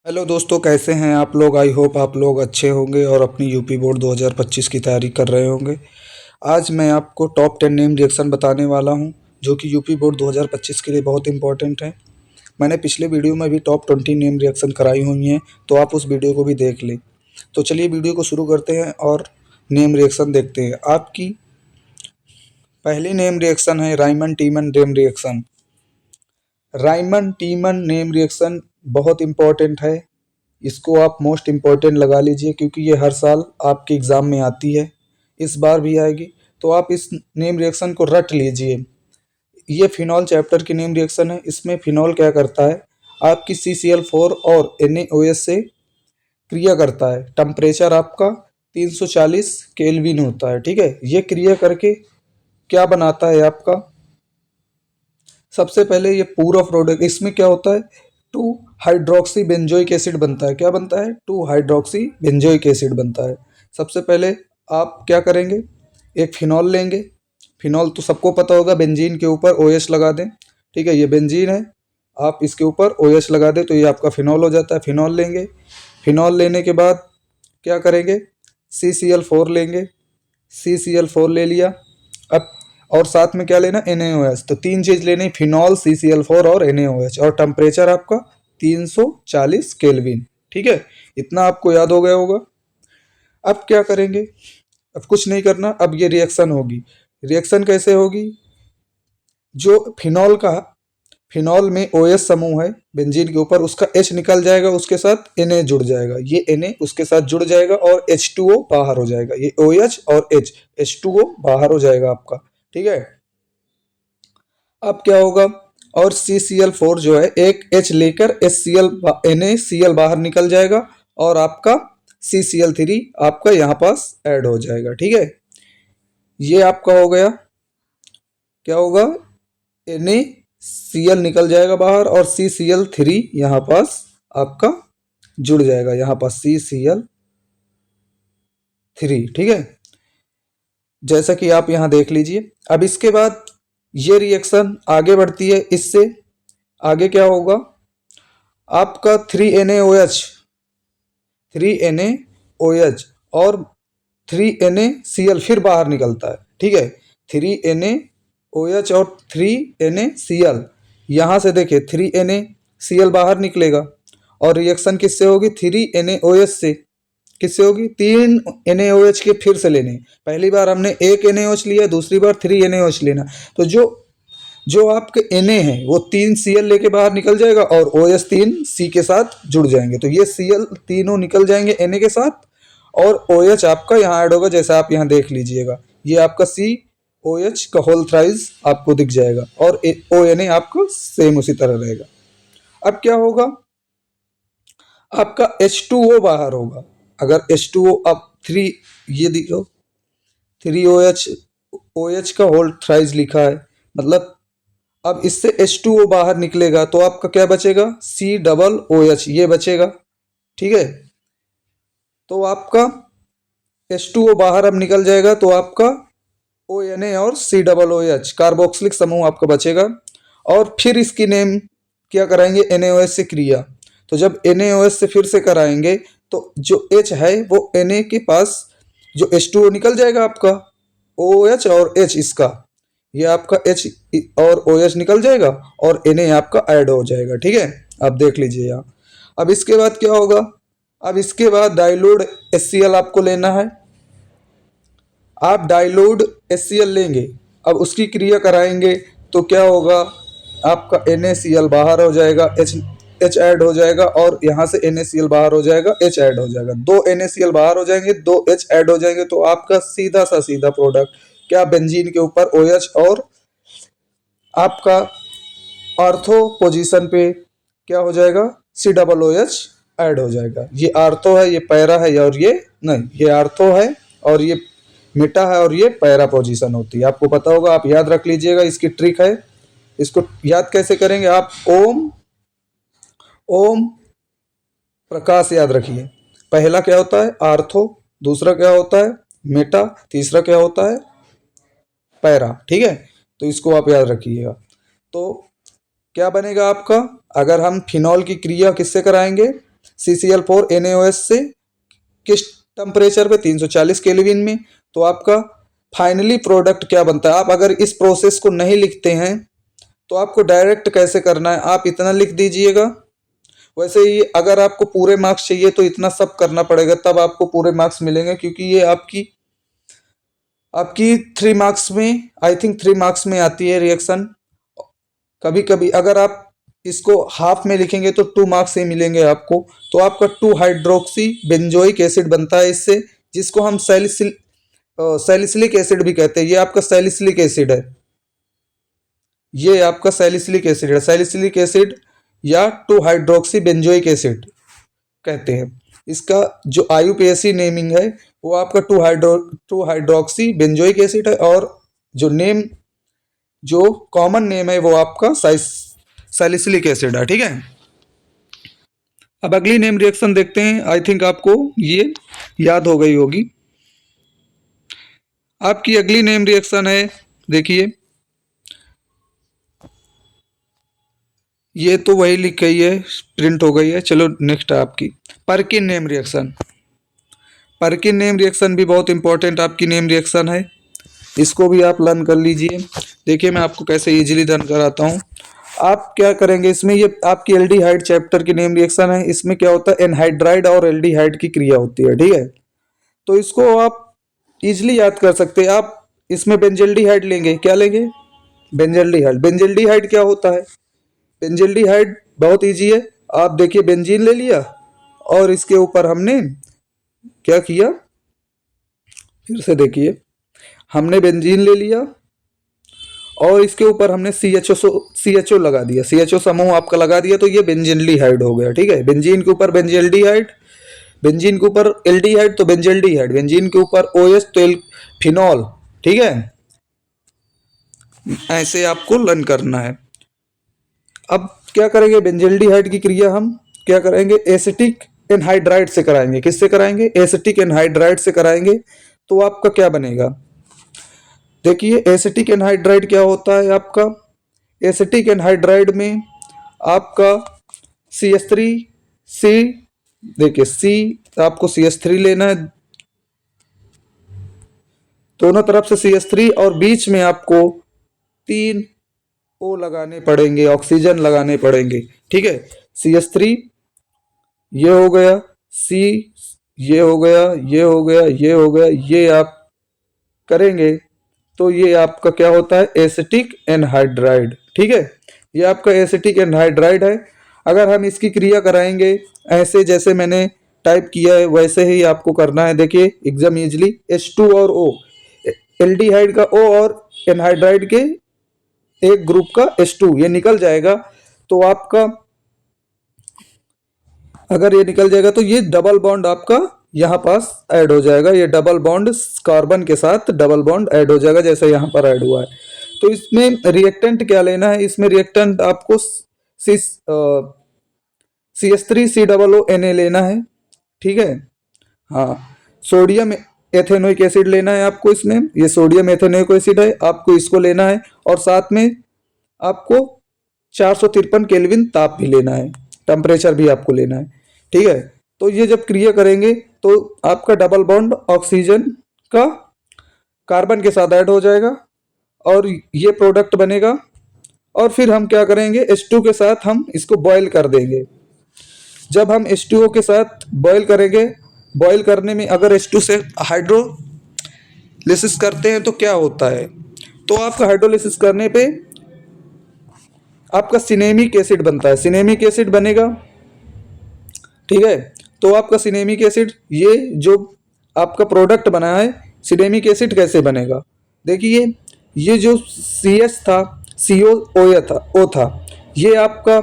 Hello दोस्तों, कैसे हैं आप लोग। आई होप आप लोग अच्छे होंगे और अपनी यूपी बोर्ड 2025 की तैयारी कर रहे होंगे। आज मैं आपको टॉप 10 नेम रिएक्शन बताने वाला हूं, जो कि यूपी बोर्ड 2025 के लिए बहुत इंपॉर्टेंट है। मैंने पिछले वीडियो में भी टॉप 20 नेम रिएक्शन कराई हुई हैं, तो आप उस वीडियो को भी देख लें। तो चलिए वीडियो को शुरू करते हैं और नेम रिएक्शन देखते हैं। आपकी पहली नेम रिएक्शन है Riemann टीमन name reaction. Riemann टीमन name reaction बहुत इंपॉर्टेंट है। इसको आप मोस्ट इम्पॉर्टेंट लगा लीजिए, क्योंकि ये हर साल आपके एग्ज़ाम में आती है, इस बार भी आएगी। तो आप इस नेम रिएक्शन को रट लीजिए। ये फिनॉल चैप्टर की नेम रिएक्शन है। इसमें फिनॉल क्या करता है, आपकी CCl4 और NaOH से क्रिया करता है। टेम्परेचर आपका 340 केल्विन होता है, ठीक है। ये क्रिया करके क्या बनाता है आपका, सबसे पहले ये पूरा प्रोडक्ट, इसमें क्या होता है, 2 हाइड्रोक्सी बेंजोइक एसिड बनता है। क्या बनता है, 2 हाइड्रोक्सी बेंजोइक एसिड बनता है। सबसे पहले आप क्या करेंगे, एक फिनॉल लेंगे। फिनॉल तो सबको पता होगा, बेंजीन के ऊपर OH लगा दें, ठीक है। ये बेंजीन है, आप इसके ऊपर OH लगा दें तो ये आपका फिनॉल हो जाता है। फिनॉल लेंगे, फिनॉल लेने के बाद क्या करेंगे, CCl4 लेंगे। CCl4 ले लिया। अब और साथ में क्या लेना, NaOH। तो तीन चीज लेनी, फिनॉल, CCl4 और NaOH। और टेम्परेचर आपका 340 केल्विन, ठीक है। इतना आपको याद हो गया होगा। अब क्या करेंगे, अब कुछ नहीं करना। अब ये रिएक्शन होगी। रिएक्शन कैसे होगी, जो फिनॉल का, फिनॉल में OH समूह है बेंजीन के ऊपर, उसका H निकल जाएगा, उसके साथ Na जुड़ जाएगा। ये Na उसके साथ जुड़ जाएगा और H2O बाहर हो जाएगा। ये OH और H2O बाहर हो जाएगा आपका, ठीक है। अब क्या होगा, और CCl4 जो है एक H लेकर NaCl बाहर निकल जाएगा और आपका CCl3 आपका यहाँ पास ऐड हो जाएगा, ठीक है। ये आपका हो गया। क्या होगा, NaCl निकल जाएगा बाहर और CCl3 यहाँ पास आपका जुड़ जाएगा, यहाँ पास CCl3, ठीक है। जैसा कि आप यहाँ देख लीजिए। अब इसके बाद ये रिएक्शन आगे बढ़ती है। इससे आगे क्या होगा, आपका 3NaOH, 3NaOH और 3NaCl फिर बाहर निकलता है, ठीक है। 3NaOH और 3NaCl, यहाँ से देखिए 3NaCl बाहर निकलेगा और रिएक्शन किससे होगी, 3NaOH से। किससे होगी, तीन NaOH के फिर से लेने। पहली बार हमने एक NaOH लिया, दूसरी बार 3NaOH लेना। तो जो जो आपके Na है वो 3Cl लेके बाहर निकल जाएगा और OH 3C के साथ जुड़ जाएंगे। तो ये Cl तीनों निकल जाएंगे Na के साथ और OH आपका यहाँ ऐड होगा, जैसा आप यहाँ देख लीजिएगा। ये आपका COH का होल थ्राइस आपको दिख जाएगा और ONA आपको सेम उसी तरह रहेगा। अब क्या होगा, आपका H2O बाहर होगा। अगर H2O अब 3, ये देखो 3OH, OH का होल थ्राइस लिखा है, मतलब अब इससे H2O बाहर निकलेगा तो आपका क्या बचेगा, COOH ये बचेगा, ठीक है। तो आपका H2O बाहर अब निकल जाएगा तो आपका ONA और COOH कार्बोक्सिलिक समूह आपका बचेगा। और फिर इसकी नेम क्या कराएंगे, NaOH से क्रिया। तो जब NaOH से फिर से कराएंगे तो जो H है वो Na के पास, जो H2O निकल जाएगा आपका, OH और H इसका, ये आपका H और OH निकल जाएगा और Na आपका ऐड हो जाएगा, ठीक है। आप देख लीजिए यहाँ। अब इसके बाद क्या होगा, अब इसके बाद डाइल्यूट HCl आपको लेना है। आप डाइल्यूट HCl लेंगे, अब उसकी क्रिया कराएंगे तो क्या होगा, आपका NaCl बाहर हो जाएगा, H ऐड हो जाएगा और यहाँ से NaCl बाहर हो जाएगा, H ऐड हो जाएगा। दो NaCl बाहर हो जाएंगे, दो H ऐड हो जाएंगे, तो आपका सीधा सा सीधा प्रोडक्ट क्या, बेंजीन के ऊपर OH और आपका आर्थो पोजीशन पे क्या हो जाएगा, COOH ऐड हो जाएगा। ये आर्थो है, ये पैरा है, और ये नहीं, ये आर्थो है और ये मेटा है और ये पैरा पोजीशन होती है। आपको पता होगा, आप याद रख लीजिएगा। इसकी ट्रिक है, इसको याद कैसे करेंगे आप, ओम ओम प्रकाश याद रखिए। पहला क्या होता है, आर्थो, दूसरा क्या होता है, मेटा, तीसरा क्या होता है, पैरा, ठीक है। तो इसको आप याद रखिएगा। तो क्या बनेगा आपका, अगर हम फिनॉल की क्रिया किससे कराएंगे, CCl4 NaOH से किस टेम्परेचर पे, 340 केल्विन में। तो आपका फाइनली प्रोडक्ट क्या बनता है। आप अगर इस प्रोसेस को नहीं लिखते हैं तो आपको डायरेक्ट कैसे करना है, आप इतना लिख दीजिएगा। वैसे ही अगर आपको पूरे मार्क्स चाहिए तो इतना सब करना पड़ेगा, तब आपको पूरे मार्क्स मिलेंगे, क्योंकि ये आपकी आपकी 3 मार्क्स में, आई थिंक 3 मार्क्स में आती है रिएक्शन। कभी कभी अगर आप इसको हाफ में लिखेंगे तो 2 मार्क्स ही मिलेंगे आपको। तो आपका 2 हाइड्रोक्सी बेंजोइक एसिड बनता है इससे, जिसको हम सैलिसिलिक एसिड भी कहते हैं। ये आपका सैलिसिलिक एसिड है, ये आपका सैलिसिलिक एसिड है। सैलिसिलिक एसिड या 2 हाइड्रोक्सी बेंजोइक एसिड कहते हैं। इसका जो IUPAC नेमिंग है वो आपका 2 हाइड्रोक्सी बेंजोइक एसिड है, और जो कॉमन नेम है वो आपका सैलिसिलिक एसिड है। ठीक है, अब अगली नेम रिएक्शन देखते हैं। आई थिंक आपको ये याद हो गई होगी। आपकी अगली नेम रिएक्शन है, देखिए ये तो वही लिख गई है, प्रिंट हो गई है। चलो नेक्स्ट है आपकी Perkin name reaction. Perkin name reaction भी बहुत इंपॉर्टेंट आपकी नेम रिएक्शन है, इसको भी आप लर्न कर लीजिए। देखिए मैं आपको कैसे इजीली लर्न कराता हूँ। आप क्या करेंगे इसमें, ये आपकी एल्डिहाइड चैप्टर की नेम रिएक्शन है। इसमें क्या होता है, एनहाइड्राइड और एल्डिहाइड की क्रिया होती है। ठीक है, तो इसको आप इजीली याद कर सकते हैं। आप इसमें बेंजल्डिहाइड लेंगे, क्या लेंगे, बेंजल्डिहाइड। बेंजल्डिहाइड क्या होता है, बेंजल्डिहाइड बहुत इजी है। आप देखिए बेंजीन ले लिया और इसके ऊपर हमने क्या किया, फिर से देखिए, हमने बेंजीन ले लिया और इसके ऊपर हमने CHO लगा दिया, CHO समूह आपका लगा दिया, तो ये बेंजल्डिहाइड हो गया। ठीक है, बेंजीन के ऊपर बेंजल्डिहाइड, बेंजीन के ऊपर एल्डिहाइड तो बेंजल्डिहाइड, बेंजीन के ऊपर OH तो फिनॉल। ठीक है, ऐसे आपको लर्न करना है। अब क्या करेंगे, बेंजल्डिहाइड की क्रिया हम क्या करेंगे, एसिटिक एनहाइड्राइड से कराएंगे। किससे कराएंगे, एसिटिक एनहाइड्राइड से कराएंगे। तो आपका क्या बनेगा, देखिए एसिटिक एनहाइड्राइड क्या होता है आपका, एसिटिक एनहाइड्राइड में आपका CH3C, देखिए C आपको CH3 लेना है, दोनों तरफ से CH3 और बीच में आपको 3 O लगाने पड़ेंगे, ऑक्सीजन लगाने पड़ेंगे। ठीक है, CH3 ये हो गया, C ये हो गया, ये हो गया, ये हो गया, ये आप करेंगे तो ये आपका क्या होता है, एसिटिक एनहाइड्राइड। ठीक है, ये आपका एसिटिक एनहाइड्राइड है। अगर हम इसकी क्रिया कराएंगे ऐसे जैसे मैंने टाइप किया है वैसे ही आपको करना है। देखिए एकदम इजली, H2 और O, एल्डिहाइड का O और एनहाइड्राइड के एक ग्रुप का H2 ये निकल जाएगा। तो आपका अगर ये निकल जाएगा तो ये डबल बॉन्ड आपका यहाँ पास ऐड हो जाएगा, ये डबल बॉन्ड कार्बन के साथ डबल बॉन्ड ऐड हो जाएगा जैसे यहाँ पर ऐड हुआ है। तो इसमें रिएक्टेंट क्या लेना है, इसमें रिएक्टेंट आपको CH3COO लेना है। ठीक है, हाँ, सोडियम एथेनोइक एसिड लेना है आपको इसमें, ये सोडियम एथेनोइक एसिड है, आपको इसको लेना है। और साथ में आपको 453 केल्विन ताप भी लेना है, टेम्परेचर भी आपको लेना है। ठीक है, तो ये जब क्रिया करेंगे तो आपका डबल बॉन्ड ऑक्सीजन का कार्बन के साथ ऐड हो जाएगा और ये प्रोडक्ट बनेगा। और फिर हम क्या करेंगे, H2 के साथ हम इसको बॉयल कर देंगे। जब हम H2O के साथ बॉयल करेंगे, बॉयल करने में अगर H2 से हाइड्रोलिसिस करते हैं तो क्या होता है, तो आपका हाइड्रोलिसिस करने पे आपका सिनेमिक एसिड बनता है, सिनेमिक एसिड बनेगा। ठीक है, तो आपका सिनेमिक एसिड, ये जो आपका प्रोडक्ट बना है सिनेमिक एसिड कैसे बनेगा, देखिए ये जो CH था, CO था, ये आपका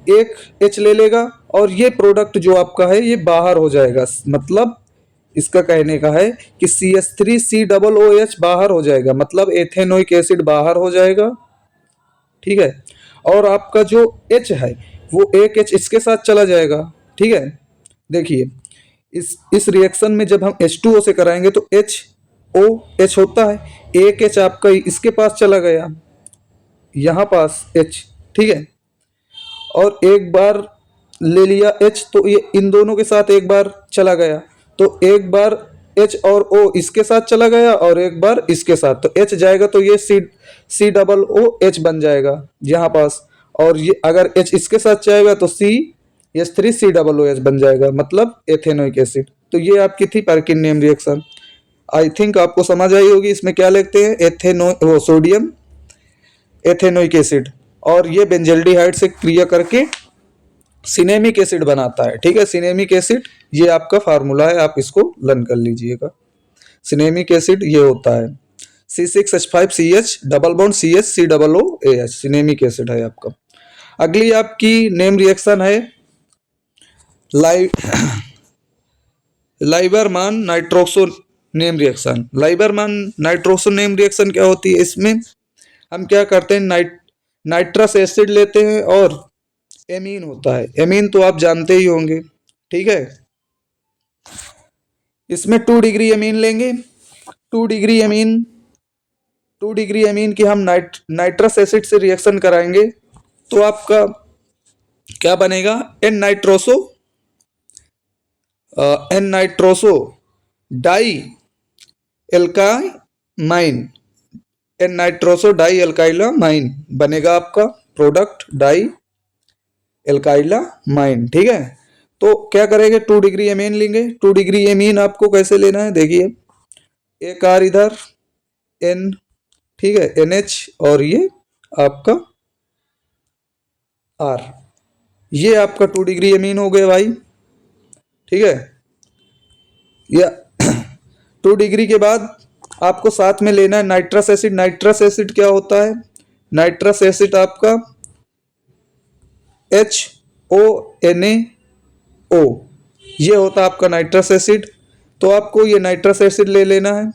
एक H ले लेगा और ये प्रोडक्ट जो आपका है ये बाहर हो जाएगा। मतलब इसका कहने का है कि CH3COOH बाहर हो जाएगा, मतलब एथेनोइक एसिड बाहर हो जाएगा। ठीक है, और आपका जो H है वो एक H इसके साथ चला जाएगा। ठीक है, देखिए इस रिएक्शन में जब हम H2O से कराएंगे तो HOH होता है, एक H आपका इसके पास चला गया, यहाँ पास H। ठीक है, और एक बार ले लिया H, तो ये इन दोनों के साथ एक बार चला गया, तो एक बार H और O इसके साथ चला गया और एक बार इसके साथ, तो H जाएगा तो ये C डबल O H बन जाएगा यहाँ पास, और ये अगर H इसके साथ जाएगा तो CH3 C double O H बन जाएगा, मतलब एथेनोइक एसिड। तो ये आपकी थी Perkin name reaction. I think आपको समझ आई होगी। इसमें क्या लिखते हैं, सोडियम एथेनोइक एसिड, और ये बेंजल्डिहाइड से क्रिया करके सिनेमिक एसिड बनाता है। ठीक है, सिनेमिक एसिड ये आपका फार्मूला है, आप इसको लर्न कर लीजिएगा। सिनेमिक एसिड ये होता है C6H5CH double bond CH C double O AH, cinnamic acid है आपका। अगली आपकी नेम रिएक्शन है लाइबरमान नाइट्रोक्सो नेम रिएक्शन। लाइबरमान नाइट्रोक्सो नेम रिएक्शन क्या होती है, इसमें हम क्या करते हैं, नाइट्रस एसिड लेते हैं और एमीन होता है। एमीन तो आप जानते ही होंगे, ठीक है। इसमें 2 डिग्री एमीन लेंगे। 2 डिग्री एमीन की हम नाइट्रस एसिड से रिएक्शन कराएंगे, तो आपका क्या बनेगा, N nitroso di alkamine, N nitroso di alkylamine बनेगा आपका प्रोडक्ट, डाई एल्काइलामाइन। ठीक है, तो क्या करेंगे, 2 डिग्री एमीन लेंगे। 2 डिग्री एमीन आपको कैसे लेना है, देखिए एक आर इधर एन, ठीक है, NH और ये आपका R, ये आपका 2 डिग्री एमीन हो गया भाई। ठीक है, या 2 डिग्री के बाद आपको साथ में लेना है नाइट्रस एसिड। नाइट्रस एसिड क्या होता है, नाइट्रस एसिड आपका HONaO, ये होता है आपका नाइट्रस एसिड। तो आपको ये नाइट्रस एसिड ले लेना है।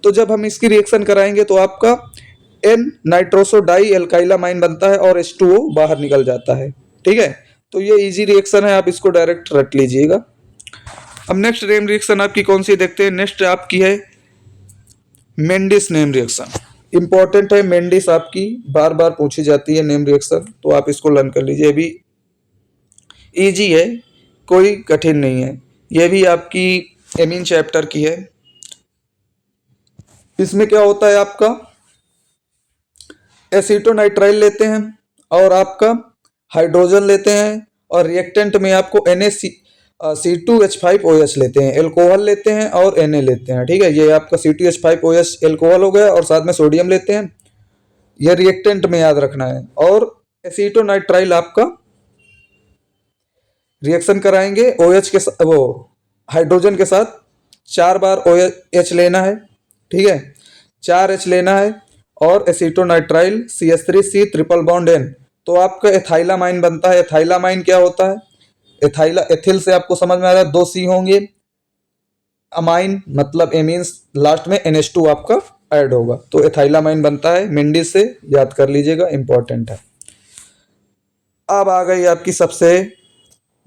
तो जब हम इसकी रिएक्शन कराएंगे तो आपका एन नाइट्रोसो डाई एल्काइलामाइन बनता है और H2O बाहर निकल जाता है। ठीक है, तो ये इजी रिएक्शन है, आप इसको डायरेक्ट रट लीजिएगा। अब नेक्स्ट नेम रिएक्शन आपकी कौन सी देखते हैं, नेक्स्ट आपकी है मेंडिस नेम रिएक्शन। इंपॉर्टेंट है, मेंडिस आपकी बार बार पूछी जाती है नेम रिएक्शन, तो आप इसको लर्न कर लीजिए। ये भी इजी है, कोई कठिन नहीं है। ये भी आपकी एमीन चैप्टर की है। इसमें क्या होता है, आपका एसीटोनाइट्राइल लेते हैं और आपका हाइड्रोजन लेते हैं, और रिएक्टेंट में आपको C2H5OH लेते हैं, एल्कोहल लेते हैं और Na लेते हैं। ठीक है, ये आपका C2H5OH एल्कोहल हो गया, और साथ में सोडियम लेते हैं, यह रिएक्टेंट में याद रखना है। और एसीटोनाइट्राइल आपका रिएक्शन कराएंगे OH के साथ, वो हाइड्रोजन के साथ 4 बार OH लेना है। ठीक है, 4 H लेना है, और acetonitrile CH3C triple bond N, तो आपका एथाइलामाइन बनता है। एथाइलामाइन क्या होता है, एथिल से आपको समझ में आ रहा है, 2 C होंगे, अमाइन मतलब एमीन्स, लास्ट में NH2 आपका ऐड होगा, तो एथाइलामाइन बनता है। मेंडिस से याद कर लीजिएगा, इंपॉर्टेंट है। अब आ गई आपकी सबसे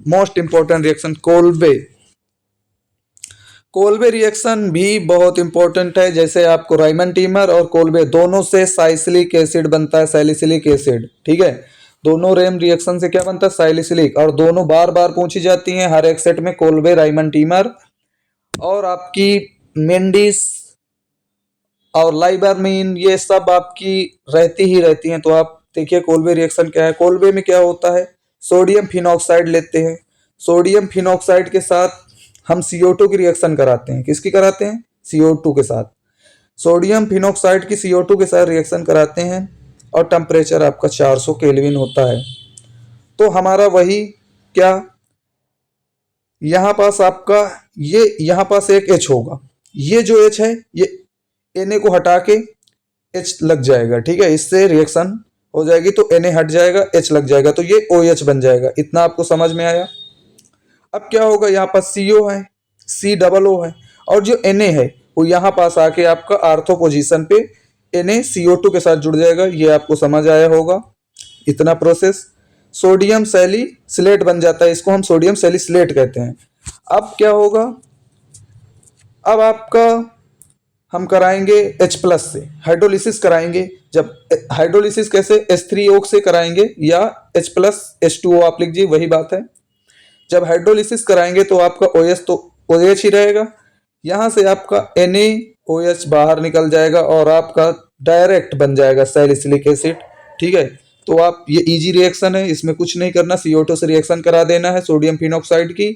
most important reaction, Kolbe reaction भी बहुत इंपॉर्टेंट है। जैसे आपको राइमन टीमर और कोल्बे दोनों से साइसिलिक एसिड बनता है, सैलिसिलिक एसिड। ठीक है, दोनों रेम रिएक्शन से क्या बनता है, सैलिसिलिक, और दोनों बार बार पूछी जाती हैं हर एक सेट में, कोल्बे, राइमन टीमर, और आपकी मेंडिस और लाइबरमीन, ये सब आपकी रहती ही रहती हैं। तो आप देखिए कोल्बे रिएक्शन क्या है। कोल्बे में क्या होता है, सोडियम फिनॉक्साइड लेते हैं, सोडियम फिनॉक्साइड के साथ हम CO2 की रिएक्शन कराते हैं। किसकी कराते हैं, CO2 के साथ, सोडियम फिनॉक्साइड की CO2 के साथ रिएक्शन कराते हैं, और टेम्परेचर आपका 400 केल्विन होता है। तो हमारा वही क्या, यहाँ पास आपका ये यहाँ पास एक H होगा, ये जो H है ये Na को हटा के H लग जाएगा। ठीक है, इससे रिएक्शन हो जाएगी, तो Na हट जाएगा, H लग जाएगा, तो ये OH बन जाएगा। इतना आपको समझ में आया। अब क्या होगा, यहाँ पास CO है, C डबल O है, और जो Na है वो यहाँ पास आके आपका आर्थो पोजीशन पे Na CO2 के साथ जुड़ जाएगा। ये आपको समझ आया होगा इतना प्रोसेस। सोडियम सैलिसिलेट बन जाता है, इसको हम सोडियम सैलिसिलेट कहते हैं। अब क्या होगा, अब आपका हम कराएंगे H+ से हाइड्रोलिसिस कराएंगे। जब हाइड्रोलिसिस कैसे H3O से कराएंगे या H+H2O आप लीजिए, वही बात है। जब हाइड्रोलिसिस कराएंगे तो आपका OH तो OH ही रहेगा, यहाँ से आपका NaOH बाहर निकल जाएगा और आपका डायरेक्ट बन जाएगा सैलिसिलिक एसिड। ठीक है, तो आप ये इजी रिएक्शन है, इसमें कुछ नहीं करना, CO2 से रिएक्शन करा देना है सोडियम फिनॉक्साइड की।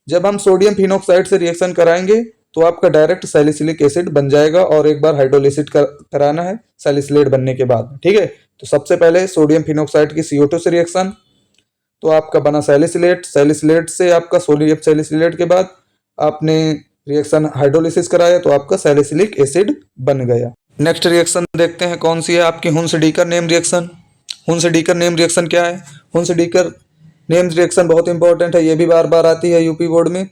जब हम सोडियम फिनॉक्साइड से रिएक्शन कराएंगे तो आपका डायरेक्ट सैलिसिलिक एसिड बन जाएगा और एक बार हाइड्रोलिसिस कराना है सैलिसिलेट बनने के बाद। ठीक है, तो सबसे पहले सोडियम फिनॉक्साइड की CO2 से रिएक्शन, तो आपका बना सैलिसिलेट, सैलिसिलेट से आपका सोडियम सैलिसिलेट के बाद आपने रिएक्शन हाइड्रोलिसिस कराया तो आपका सैलिसिलिक एसिड बन गया। नेक्स्ट रिएक्शन देखते हैं कौन सी है आपकी हुन्स-डीकर नेम रिएक्शन। हुन्स-डीकर नेम रिएक्शन क्या है? हुन्स-डीकर नेम रिएक्शन बहुत इंपॉर्टेंट है, ये भी बार बार आती है यूपी बोर्ड में,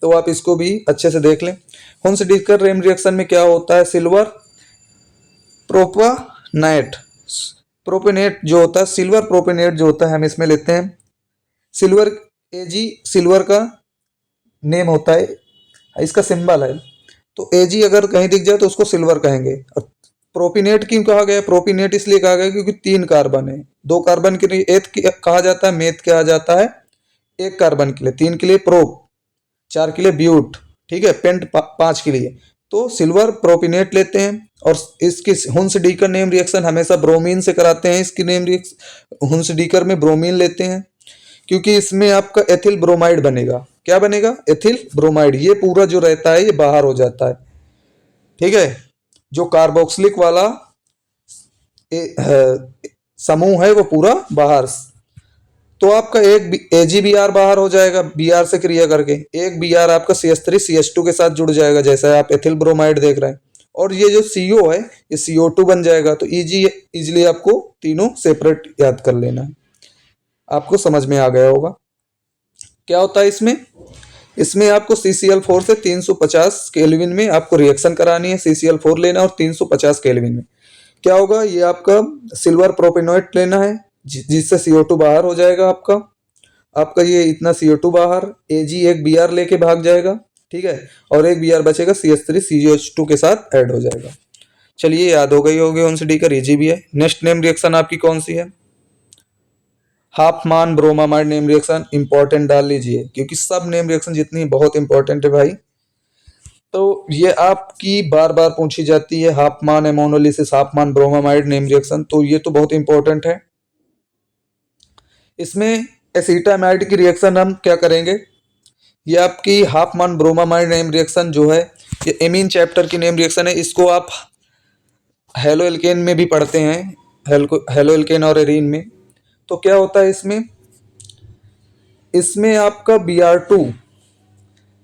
तो आप इसको भी अच्छे से देख लें। हुन्स-डीकर नेम रिएक्शन में क्या होता है? सिल्वर प्रोपेनेट, प्रोपेनेट जो होता है, सिल्वर प्रोपेनेट जो होता है, हम इसमें लेते हैं सिल्वर Ag, सिल्वर का नेम होता है, इसका सिंबल है, तो Ag अगर कहीं दिख जाए तो उसको सिल्वर कहेंगे। और प्रोपिनेट क्यों कहा गया? प्रोपिनेट इसलिए कहा गया क्योंकि 3 कार्बन है, 2 कार्बन के लिए एथ कहा जाता है, मेथ कहा जाता है 1 कार्बन के लिए, 3 के लिए प्रोप, 4 के लिए ब्यूट, ठीक है, पेंट 5 के लिए, तो सिल्वर प्रोपिनेट लेते हैं। और इसकी हुन्स-डीकर नेम रिएक्शन हमेशा ब्रोमीन से कराते हैं, इसकी नेम रिएक्शन हुन्स-डीकर में ब्रोमीन लेते हैं क्योंकि इसमें आपका एथिल ब्रोमाइड बनेगा। क्या बनेगा? Ethyl bromide. ये पूरा जो रहता है ये बाहर हो जाता है, ठीक है, जो कार्बोक्सिलिक वाला समूह है वो पूरा बाहर, तो आपका एक AgBr बाहर हो जाएगा Br से क्रिया करके, एक Br आपका CH3CH2 के साथ जुड़ जाएगा जैसा आप एथिल ब्रोमाइड देख रहे हैं, और ये जो CO है ये CO2 बन जाएगा। तो इजीली आपको तीनों सेपरेट याद कर लेना है, आपको समझ में आ गया होगा। क्या होता है इसमें? इसमें आपको CCl4 से 350 केल्विन में आपको रिएक्शन करानी है, CCl4 लेना और 350 केल्विन में क्या होगा, ये आपका सिल्वर प्रोपेनोएट लेना है जिससे CO2 बाहर हो जाएगा आपका ये इतना CO2 बाहर, Ag एक Br लेके भाग जाएगा, ठीक है, और एक Br बचेगा CH3CH2 के साथ ऐड हो जाएगा। चलिए याद हो गई होगी हुन्स-डीकर, इजी भी है। नेक्स्ट नेम रिएक्शन आपकी कौन सी है? हाफमान ब्रोमामाइड नेम रिएक्शन। इंपॉर्टेंट डाल लीजिए क्योंकि सब नेम रिएक्शन जितनी बहुत इंपॉर्टेंट है भाई, तो ये आपकी बार बार पूछी जाती है। हाफमान एमोनोलिसिस, हाफमान ब्रोमामाइड नेम रिएक्शन, तो ये तो बहुत इंपॉर्टेंट है। इसमें एसीटामाइड की रिएक्शन हम क्या करेंगे, ये आपकी हाफमान ब्रोमामाइड नेम रिएक्शन जो है ये एमीन चैप्टर की नेम रिएक्शन है। इसको आप हेलो एल्केन में भी पढ़ते हैं, हेलो एल्केन और एरीन में। तो क्या होता है इसमें आपका Br2,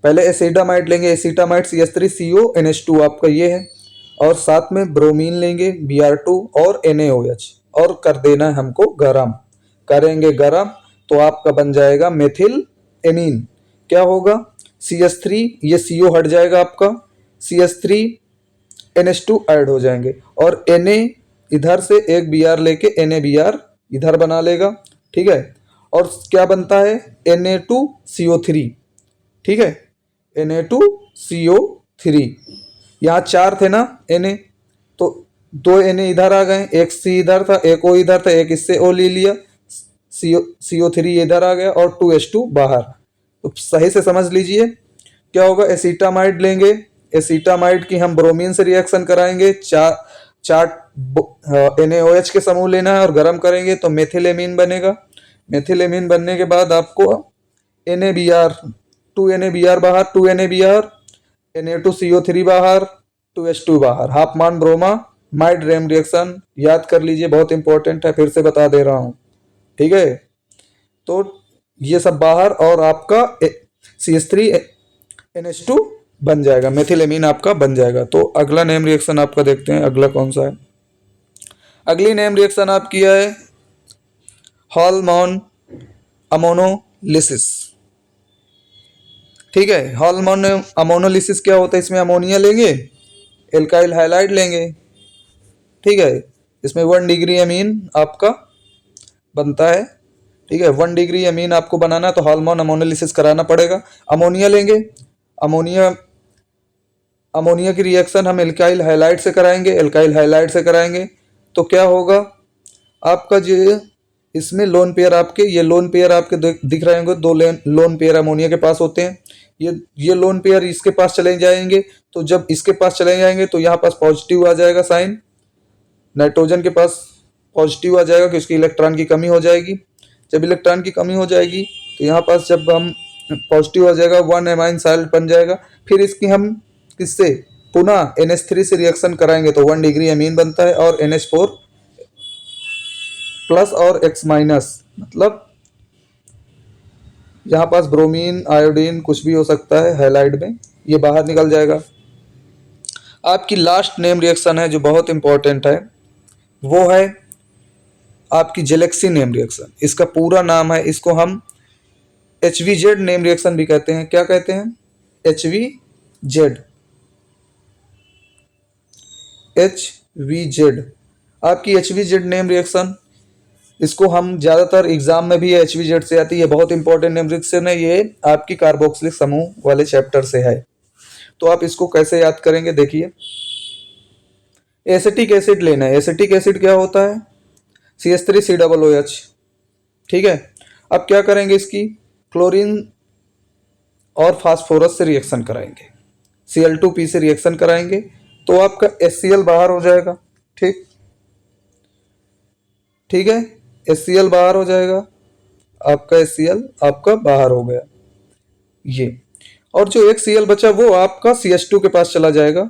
पहले एसिटामाइड लेंगे, एसिटामाइड CH3CONH2 आपका ये है, और साथ में ब्रोमीन लेंगे Br2 और NaOH, और कर देना है हमको गरम, करेंगे गरम तो आपका बन जाएगा मेथिल एमीन। क्या होगा? CH3, ये CO हट जाएगा आपका, CH3NH2 ऐड हो जाएंगे, और Na इधर से एक Br लेके NaBr इधर बना लेगा, ठीक है, और क्या बनता है Na2CO3, ठीक है, Na2CO3। यहाँ 4 थे ना Na, तो 2 Na इधर आ गए, एक C इधर था, एक O इधर था, एक इससे O ले लिया, CO3 इधर आ गया और 2H2 बाहर। तो सही से समझ लीजिए क्या होगा, एसिटामाइड लेंगे, एसिटामाइड की हम ब्रोमीन से रिएक्शन कराएंगे, 4 NaOH के समूह लेना है और गर्म करेंगे तो मेथिलेमीन बनेगा। मेथिलेमीन बनने के बाद आपको NaBr, 2 NaBr बाहर, 2 NaBr, Na2CO3 बाहर, 2H2 बाहर। हाफमान ब्रोमामाइड नेम रिएक्शन याद कर लीजिए, बहुत इंपॉर्टेंट है, फिर से बता दे रहा हूँ, ठीक है। तो ये सब बाहर और आपका CH3NH2 बन जाएगा, मेथिलेमीन आपका बन जाएगा। तो अगला नेम रिएक्शन आपका देखते हैं, अगला कौन सा है। अगली नेम रिएक्शन आपकी है हॉलमॉन अमोनोलिसिस, ठीक है। हॉलमॉन अमोनोलिसिस क्या होता है, इसमें अमोनिया लेंगे, एल्काइल हाइलाइड लेंगे, ठीक है, इसमें 1 डिग्री अमीन आपका बनता है, ठीक है, 1 डिग्री अमीन आपको बनाना है तो हॉलमॉन अमोनोलिसिस कराना पड़ेगा। अमोनिया लेंगे, अमोनिया की रिएक्शन हम एल्काइल हाइलाइड से कराएंगे, एल्काइल हाइलाइड से कराएंगे तो क्या होगा आपका जो इसमें लोन पेयर आपके, ये लोन पेयर आपके दिख रहे होंगे, दो लोन पेयर अमोनिया के पास होते हैं। ये लोन पेयर इसके पास चले जाएंगे, तो जब इसके पास चले जाएंगे तो यहाँ पास पॉजिटिव आ जाएगा साइन, नाइट्रोजन के पास पॉजिटिव आ जाएगा कि उसकी इलेक्ट्रॉन की कमी हो जाएगी। जब इलेक्ट्रॉन की कमी हो जाएगी तो यहाँ पास जब हम पॉजिटिव आ जाएगा 1 एमाइन साल्ट बन जाएगा। फिर इसकी हम किससे पुनः NH3 से रिएक्शन कराएंगे तो 1 डिग्री अमीन बनता है और NH4 प्लस और X माइनस, मतलब यहाँ पास ब्रोमीन आयोडीन कुछ भी हो सकता है हैलाइड में, ये बाहर निकल जाएगा। आपकी लास्ट नेम रिएक्शन है जो बहुत इंपॉर्टेंट है, वो है आपकी जेलेक्सी नेम रिएक्शन। इसका पूरा नाम है, इसको हम HVZ नेम रिएक्शन भी कहते हैं। क्या कहते हैं? HVZ। आपकी HVZ नेम रिएक्शन, इसको हम ज़्यादातर एग्जाम में भी HVZ से आती है, बहुत इंपॉर्टेंट नेम रिएक्शन है। ये आपकी कार्बोक्सिलिक समूह वाले चैप्टर से है। तो आप इसको कैसे याद करेंगे, देखिए एसिटिक एसिड लेना है। एसिटिक एसिड क्या होता है? CH3COOH, ठीक है। अब क्या करेंगे, इसकी क्लोरीन और फास्फोरस से रिएक्शन कराएंगे, Cl2P से रिएक्शन कराएंगे तो आपका HCl बाहर हो जाएगा। ठीक है, HCl बाहर हो जाएगा, आपका HCl आपका बाहर हो गया ये। और जो एक Cl बचा वो आपका CH2 के पास चला जाएगा,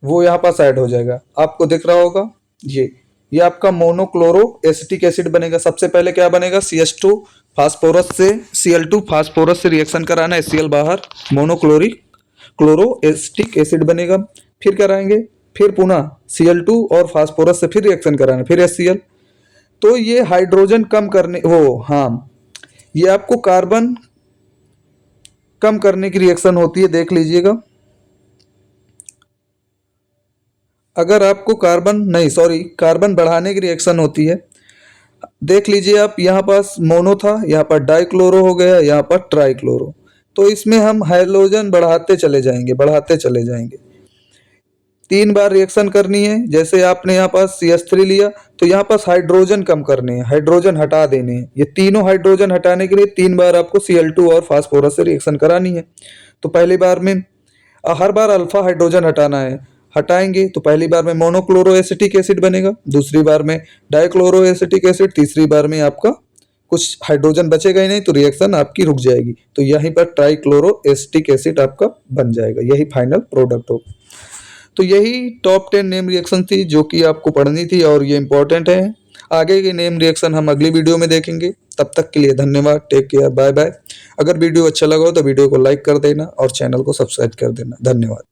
वो यहाँ पास ऐड हो जाएगा। आपको दिख रहा होगा ये आपका मोनोक्लोरो एसिटिक एसिड बनेगा। सबसे पहले क्या बनेगा? CH2 फास्फोरस से Cl2 फास्फोरस से रिएक्शन कराना, HCl बाहर, मोनोक्लोरिक क्लोरो एसिटिक एसिड बनेगा। फिर कराएंगे, फिर पुनः Cl2 और फास्फोरस से फिर रिएक्शन कराना, फिर HCl। तो ये हाइड्रोजन कम करने ये आपको कार्बन कम करने की रिएक्शन होती है, देख लीजिएगा। अगर आपको कार्बन बढ़ाने की रिएक्शन होती है, देख लीजिए आप, यहाँ पास मोनो था, यहाँ पर डाइक्लोरो हो गया, यहाँ पर ट्राइक्लोरो। तो इसमें हम हाइड्रोजन बढ़ाते चले जाएंगे। 3 बार रिएक्शन करनी है। जैसे आपने यहाँ पास CH3 लिया तो यहाँ पास हाइड्रोजन कम करने हैं, हाइड्रोजन हटा देने हैं। ये तीनों हाइड्रोजन हटाने के लिए 3 बार आपको Cl2 और फास्फोरस से रिएक्शन करानी है। तो पहली बार में हर बार अल्फा हाइड्रोजन हटाना है, हटाएंगे तो पहली बार में मोनोक्लोरो एसिटिक एसिड बनेगा, दूसरी बार में डाइक्लोरो एसिटिक एसिड, तीसरी बार में आपका कुछ हाइड्रोजन बचेगा ही नहीं तो रिएक्शन आपकी रुक जाएगी। तो यहीं पर ट्राइक्लोरो एसिटिक एसिड आपका बन जाएगा, यही फाइनल प्रोडक्ट होगा। तो यही टॉप 10 नेम रिएक्शन थी जो कि आपको पढ़नी थी और ये इंपॉर्टेंट है। आगे के नेम रिएक्शन हम अगली वीडियो में देखेंगे। तब तक के लिए धन्यवाद, टेक केयर, बाय बाय। अगर वीडियो अच्छा लगा हो तो वीडियो को लाइक कर देना और चैनल को सब्सक्राइब कर देना। धन्यवाद।